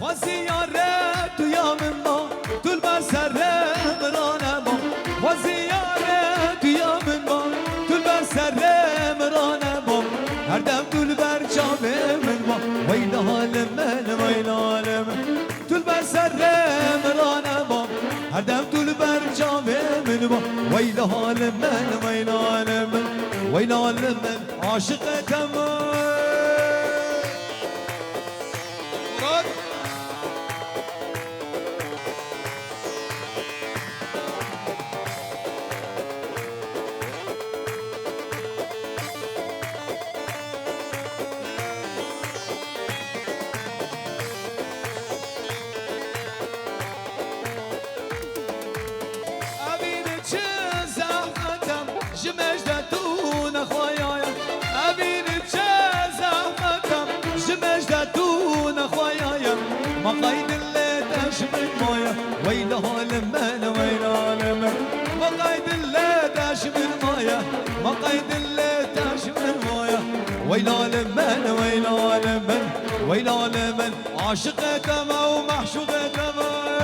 وزيارة يا مما طول ما سرم رانا ما وزيارة يا مما طول ما سرم رانا ما هر دم طول برجام من ما ويلا لمن ويلا لمن طول ما سرم رانا ما هر دم طول برجام من ما ويلا لمن ويلا لمن ويلا لمن عاشق تمام جمجدتون خوايا أبين بجازمكم جمجدتون خوايا ما قيد اللي تشمل مويا ويله لمن ويله لمن ما قيد اللي تشمل مويا ما قيد اللي تشمل مويا ويله لمن ويله لمن ويله لمن عاشق تما ومحشوق تما